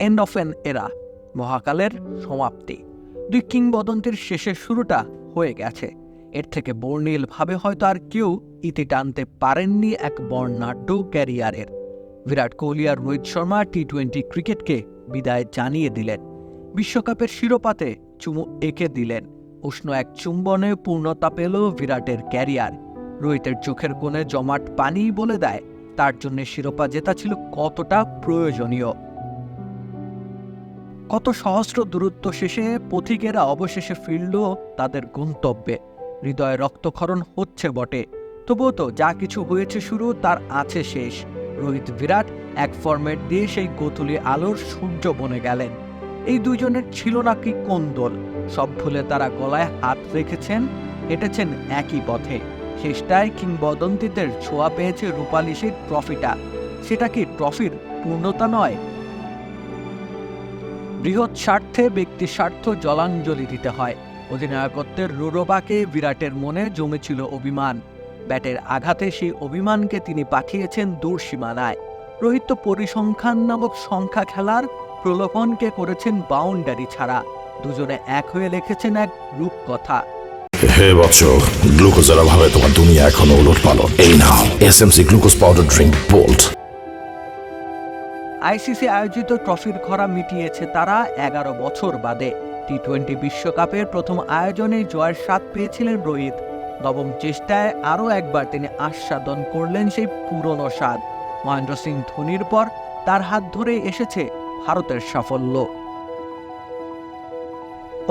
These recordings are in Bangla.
এন্ড অফ এন এরা, মহাকালের সমাপ্তি। দুই কিংবদন্তির শেষের শুরুটা হয়ে গেছে। এর থেকে বর্ণিলভাবে হয়তো আর কেউ ইতি টানতে পারেননি এক বর্ণাঢ্য ক্যারিয়ারের। বিরাট কোহলি আর রোহিত শর্মা টি-20 ক্রিকেটকে বিদায় জানিয়ে দিলেন, বিশ্বকাপের শিরোপাতে চুমু এঁকে দিলেন। উষ্ণ এক চুম্বনে পূর্ণতা পেল বিরাটের ক্যারিয়ার। রোহিতের চোখের কোণে জমাট পানি বলে দেয় তার জন্য শিরোপা জেতা ছিল কতটা প্রয়োজনীয়। কত সহস্র দূরত্ব শেষে পথিকেরা অবশেষে ফিরল তাদের গন্তব্যে। হৃদয়ে রক্তক্ষরণ হচ্ছে বটে, তবুও তো যা কিছু হয়েছে শুরু, তার আছে শেষ। রোহিত বিরাট এক ফরম্যাট দিয়ে সেই গোধূলি আলোর সূর্য বনে গেলেন। এই দুইজনের ছিল নাকি কোন্দল, সব ভুলে তারা গলায় হাত রেখেছেন, হেঁটেছেন একই পথে। শেষটায় কিংবদন্তিদের ছোঁয়া পেয়েছে রূপালী সেই ট্রফিটা। সেটা কি ট্রফির পূর্ণতা নয়? বৃহৎ স্বার্থে ব্যক্তি স্বার্থ জলাঞ্জলি দিতে হয়। অধিনায়কত্বের রুরবাকে বিরাটের মনে জমেছিল অভিমান। ব্যাটের আঘাতে সেই অভিমানকে তিনি পাঠিয়েছেন দূর সীমানায়। রোহিত তো পরিসংখ্যান নামক সংখ্যা খেলার প্রলোভনকে করেছেন বাউন্ডারি ছাড়া। দুজনে এক হয়ে লিখেছেন এক রূপকথা। হে বৎস, গ্লুকোজের অভাবে তোমার দুনিয়া এখনো উলটপালট। এই নাও SMC glucose powder drink bolt. ICC আয়োজিত ট্রফির খরা মিটিয়েছে তারা 11 বছর বাদে। টি-20 বিশ্বকাপের প্রথম আয়োজনে জয়ের স্বাদ পেয়েছিলেন রোহিত। নবম চেষ্টায় আরও একবার তিনি আস্বাদন করলেন সেই পুরনো স্বাদ। মহেন্দ্র সিং ধোনির পর তার হাত ধরে এসেছে ভারতের সাফল্য।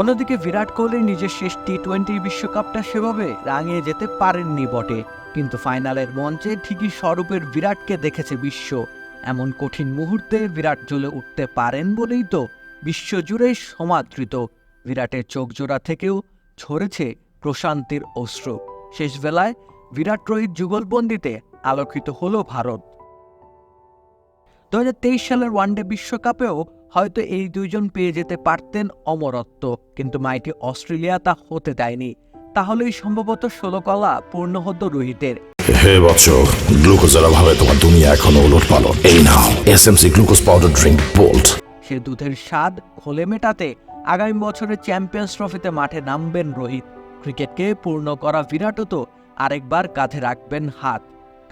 অন্যদিকে বিরাট কোহলি নিজের শেষ টি-20 বিশ্বকাপটা সেভাবে রাঙিয়ে যেতে পারেননি বটে, কিন্তু ফাইনালের মঞ্চে ঠিকই স্বরূপের বিরাটকে দেখেছে বিশ্ব। এমন কঠিন মুহূর্তে বিরাট জ্বলে উঠতে পারেন বলেই তো বিশ্বজুড়ে সমাদৃত। বিরাটের চোখজোড়া থেকেও ঝরেছে প্রশান্তির অশ্রু। শেষ বেলায় বিরাট রোহিত যুগলবন্দিতে আলোকিত হলো ভারত। 2023 সালের ওয়ানডে বিশ্বকাপেও হয়তো এই দুইজন পেয়ে যেতে পারতেন অমরত্ব, কিন্তু মাইটি অস্ট্রেলিয়া তা হতে দেয়নি। তাহলেই সম্ভবত 16 কলা পূর্ণ হতো রোহিতের। হে বৎস, গ্লুকোজের অভাবে তোমার দুনিয়া এখনো উলটপালট। এই নাও SMC glucose powder drink bolt. সে দুধের স্বাদ খোলে মেটাতে আগামী বছরে চ্যাম্পিয়ন্স ট্রফিতে মাঠে নামবেন রোহিত। ক্রিকেটকে পূর্ণ করা বিরাটও তো আরেকবার কাঁধে রাখবেন হাত।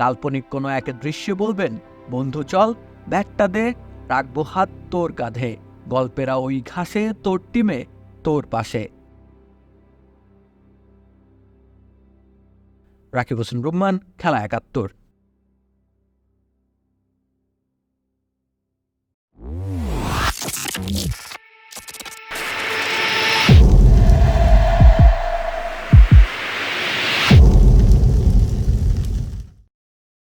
কাল্পনিক কোনো এক দৃশ্যে বলবেন, বন্ধু চল ব্যাটটা দে, রাখবো হাত তোর কাঁধে। গল্পেরা ওই ঘাসে, তোর টিমে, তোর পাশে। রাকিব হোসেন রুম্মান, খেলা 71।